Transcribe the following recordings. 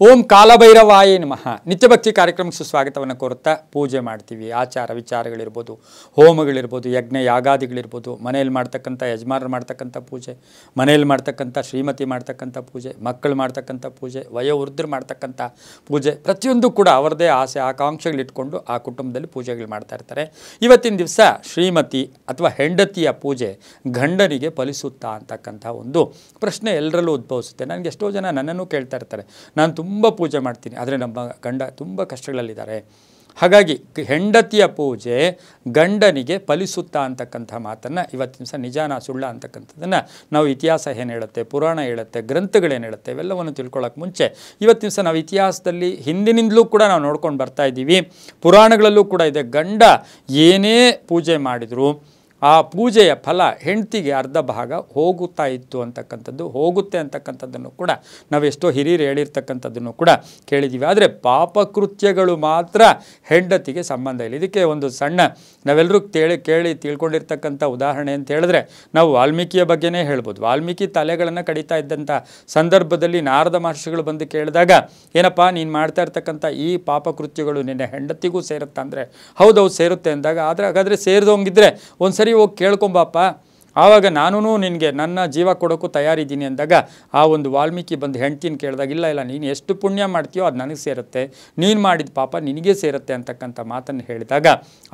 ಓಂ ಕಾಲಭೈರವಾಯೇ ನಮಃ. ನಿತ್ಯಭಕ್ತಿ ಕಾರ್ಯಕ್ರಮಕ್ಕೆ ಸುಸ್ವಾಗತವನ್ನು ಕೋರುತ್ತಾ ಪೂಜೆ ಮಾಡ್ತೀವಿ. ಆಚಾರ ವಿಚಾರಗಳಿರ್ಬೋದು, ಹೋಮಗಳಿರ್ಬೋದು, ಯಜ್ಞ ಯಾಗಾದಿಗಳಿರ್ಬೋದು, ಮನೆಯಲ್ಲಿ ಮಾಡ್ತಕ್ಕಂಥ ಯಜಮಾನರು ಮಾಡ್ತಕ್ಕಂಥ ಪೂಜೆ, ಮನೆಯಲ್ಲಿ ಮಾಡ್ತಕ್ಕಂಥ ಶ್ರೀಮತಿ ಮಾಡ್ತಕ್ಕಂಥ ಪೂಜೆ, ಮಕ್ಕಳು ಮಾಡ್ತಕ್ಕಂಥ ಪೂಜೆ, ವಯೋವೃದ್ಧರು ಮಾಡ್ತಕ್ಕಂಥ ಪೂಜೆ, ಪ್ರತಿಯೊಂದು ಕೂಡ ಅವರದೇ ಆಸೆ ಆಕಾಂಕ್ಷೆಗಳಿಟ್ಕೊಂಡು ಆ ಕುಟುಂಬದಲ್ಲಿ ಪೂಜೆಗಳು ಮಾಡ್ತಾ ಇರ್ತಾರೆ. ಇವತ್ತಿನ ದಿವಸ ಶ್ರೀಮತಿ ಅಥವಾ ಹೆಂಡತಿಯ ಪೂಜೆ ಗಂಡನಿಗೆ ಫಲಿಸುತ್ತಾ ಅಂತಕ್ಕಂಥ ಒಂದು ಪ್ರಶ್ನೆ ಎಲ್ಲರಲ್ಲೂ ಉದ್ಭವಿಸುತ್ತೆ. ನನಗೆ ಎಷ್ಟೋ ಜನ ನನ್ನನ್ನು ಕೇಳ್ತಾ ಇರ್ತಾರೆ, ನಾನು ತುಂಬ ಪೂಜೆ ಮಾಡ್ತೀನಿ, ಆದರೆ ನಮ್ಮ ಗಂಡ ತುಂಬ ಕಷ್ಟಗಳಲ್ಲಿದ್ದಾರೆ. ಹಾಗಾಗಿ ಹೆಂಡತಿಯ ಪೂಜೆ ಗಂಡನಿಗೆ ಫಲಿಸುತ್ತಾ ಅಂತಕ್ಕಂಥ ಮಾತನ್ನು ಇವತ್ತಿನ ದಿವಸ ನಿಜಾನ ಸುಳ್ಳ ಅಂತಕ್ಕಂಥದ್ದನ್ನು ನಾವು ಇತಿಹಾಸ ಏನು ಹೇಳುತ್ತೆ, ಪುರಾಣ ಹೇಳುತ್ತೆ, ಗ್ರಂಥಗಳೇನು ಹೇಳುತ್ತೆ, ಇವೆಲ್ಲವನ್ನು ತಿಳ್ಕೊಳ್ಳೋಕೆ ಮುಂಚೆ ಇವತ್ತಿನ ದಿವಸ ನಾವು ಇತಿಹಾಸದಲ್ಲಿ ಹಿಂದಿನಿಂದಲೂ ಕೂಡ ನಾವು ನೋಡ್ಕೊಂಡು ಬರ್ತಾ ಇದ್ದೀವಿ. ಪುರಾಣಗಳಲ್ಲೂ ಕೂಡ ಇದೆ, ಗಂಡ ಏನೇ ಪೂಜೆ ಮಾಡಿದರೂ ಆ ಪೂಜೆಯ ಫಲ ಹೆಂಡತಿಗೆ ಅರ್ಧ ಭಾಗ ಹೋಗುತ್ತಾ ಇತ್ತು ಅಂತಕ್ಕಂಥದ್ದು, ಹೋಗುತ್ತೆ ಅಂತಕ್ಕಂಥದ್ದನ್ನು ಕೂಡ ನಾವು ಎಷ್ಟೋ ಹಿರಿಯರು ಹೇಳಿರ್ತಕ್ಕಂಥದ್ದನ್ನು ಕೂಡ ಕೇಳಿದ್ದೀವಿ. ಆದರೆ ಪಾಪಕೃತ್ಯಗಳು ಮಾತ್ರ ಹೆಂಡತಿಗೆ ಸಂಬಂಧ ಇಲ್ಲ. ಇದಕ್ಕೆ ಒಂದು ಸಣ್ಣ ನಾವೆಲ್ಲರೂ ಕೇಳಿ ತಿಳ್ಕೊಂಡಿರ್ತಕ್ಕಂಥ ಉದಾಹರಣೆ ಅಂತ ಹೇಳಿದ್ರೆ ನಾವು ವಾಲ್ಮೀಕಿಯ ಬಗ್ಗೆನೇ ಹೇಳ್ಬೋದು. ವಾಲ್ಮೀಕಿ ತಲೆಗಳನ್ನು ಕಡಿತಾ ಇದ್ದಂಥ ಸಂದರ್ಭದಲ್ಲಿ ನಾರದ ಮಹರ್ಷಿಗಳು ಬಂದು ಕೇಳಿದಾಗ, ಏನಪ್ಪ ನೀನು ಮಾಡ್ತಾ ಇರ್ತಕ್ಕಂಥ ಈ ಪಾಪಕೃತ್ಯಗಳು ನಿನ್ನ ಹೆಂಡತಿಗೂ ಸೇರುತ್ತಾ ಅಂದರೆ ಹೌದೌದು ಸೇರುತ್ತೆ ಅಂದಾಗ, ಹಾಗಾದರೆ ಸೇರಿದೋಂಗಿದ್ರೆ ಒಂದು ಸರಿ ಹೋಗಿ ಕೇಳ್ಕೊಂಬಪ್ಪ, ಆವಾಗ ನಾನೂ ನಿನಗೆ ನನ್ನ ಜೀವ ಕೊಡೋಕ್ಕೂ ತಯಾರಿದ್ದೀನಿ ಅಂದಾಗ ಆ ಒಂದು ವಾಲ್ಮೀಕಿ ಬಂದು ಹೆಂಡ್ತಿನ ಕೇಳಿದಾಗ, ಇಲ್ಲ ನೀನು ಎಷ್ಟು ಪುಣ್ಯ ಮಾಡ್ತೀಯೋ ಅದು ನನಗೆ ಸೇರುತ್ತೆ, ನೀನು ಮಾಡಿದ ಪಾಪ ನಿನಗೇ ಸೇರುತ್ತೆ ಅಂತಕ್ಕಂಥ ಮಾತನ್ನು ಹೇಳಿದಾಗ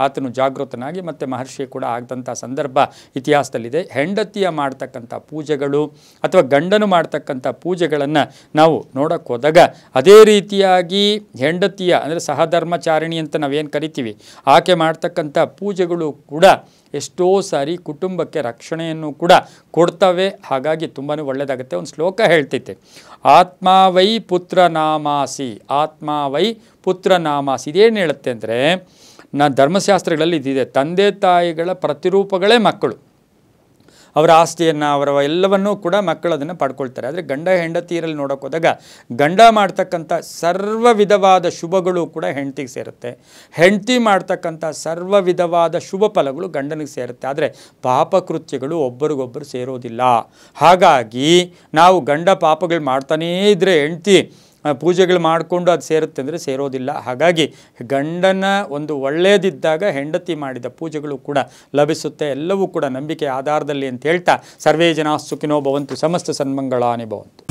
ಆತನು ಜಾಗೃತನಾಗಿ ಮತ್ತು ಮಹರ್ಷಿ ಕೂಡ ಆಗದಂಥ ಸಂದರ್ಭ ಇತಿಹಾಸದಲ್ಲಿದೆ. ಹೆಂಡತಿಯ ಮಾಡ್ತಕ್ಕಂಥ ಪೂಜೆಗಳು ಅಥವಾ ಗಂಡನು ಮಾಡ್ತಕ್ಕಂಥ ಪೂಜೆಗಳನ್ನು ನಾವು ನೋಡೋಕ್ಕೆ ಹೋದಾಗ ಅದೇ ರೀತಿಯಾಗಿ ಹೆಂಡತಿಯ ಅಂದರೆ ಸಹಧರ್ಮಚಾರಿಣಿ ಅಂತ ನಾವೇನು ಕರಿತೀವಿ, ಆಕೆ ಮಾಡ್ತಕ್ಕಂಥ ಪೂಜೆಗಳು ಕೂಡ ಎಷ್ಟೋ ಸಾರಿ ಕುಟುಂಬಕ್ಕೆ ರಕ್ಷಣೆಯನ್ನು ಕೂಡ ಕೊಡ್ತವೆ. ಹಾಗಾಗಿ ತುಂಬಾ ಒಳ್ಳೆಯದಾಗುತ್ತೆ. ಒಂದು ಶ್ಲೋಕ ಹೇಳ್ತೈತೆ, ಆತ್ಮಾವೈ ಪುತ್ರನಾಮಾಸಿ, ಆತ್ಮಾವೈ ಪುತ್ರನಾಮಾಸಿ. ಇದೇನು ಹೇಳುತ್ತೆ ಅಂದರೆ, ಧರ್ಮಶಾಸ್ತ್ರಗಳಲ್ಲಿ ಇದಿದೆ, ತಂದೆ ತಾಯಿಗಳ ಪ್ರತಿರೂಪಗಳೇ ಮಕ್ಕಳು. ಅವರ ಆಸ್ತಿಯನ್ನು ಅವರ ಎಲ್ಲವನ್ನೂ ಕೂಡ ಮಕ್ಕಳು ಅದನ್ನು ಪಡ್ಕೊಳ್ತಾರೆ. ಆದರೆ ಗಂಡ ಹೆಂಡತಿಯರಲ್ಲಿ ನೋಡೋಕೆ ಹೋದಾಗ ಗಂಡ ಮಾಡ್ತಕ್ಕಂಥ ಸರ್ವ ವಿಧವಾದ ಶುಭಗಳು ಕೂಡ ಹೆಂಡತಿಗೆ ಸೇರುತ್ತೆ, ಹೆಂಡತಿ ಮಾಡ್ತಕ್ಕಂಥ ಸರ್ವ ವಿಧವಾದ ಶುಭ ಫಲಗಳು ಗಂಡನಿಗೆ ಸೇರುತ್ತೆ. ಆದರೆ ಪಾಪಕೃತ್ಯಗಳು ಒಬ್ಬರಿಗೊಬ್ಬರು ಸೇರೋದಿಲ್ಲ. ಹಾಗಾಗಿ ನಾವು ಗಂಡ ಪಾಪಗಳು ಮಾಡ್ತಾನೇ ಇದ್ದರೆ ಹೆಂಡತಿ ಪೂಜೆಗಳು ಮಾಡಿಕೊಂಡು ಅದು ಸೇರುತ್ತೆ ಅಂದರೆ ಸೇರೋದಿಲ್ಲ. ಹಾಗಾಗಿ ಗಂಡನ ಒಂದು ಒಳ್ಳೆಯದಿದ್ದಾಗ ಹೆಂಡತಿ ಮಾಡಿದ ಪೂಜೆಗಳು ಕೂಡ ಲಭಿಸುತ್ತೆ. ಎಲ್ಲವೂ ಕೂಡ ನಂಬಿಕೆ ಆಧಾರದಲ್ಲಿ ಅಂತ ಹೇಳ್ತಾ ಸರ್ವೇ ಜನ ಸುಖಿನೋ ಭವಂತು, ಸಮಸ್ತ ಸನ್ಮಂಗಳಾನಿ ಭವಂತು.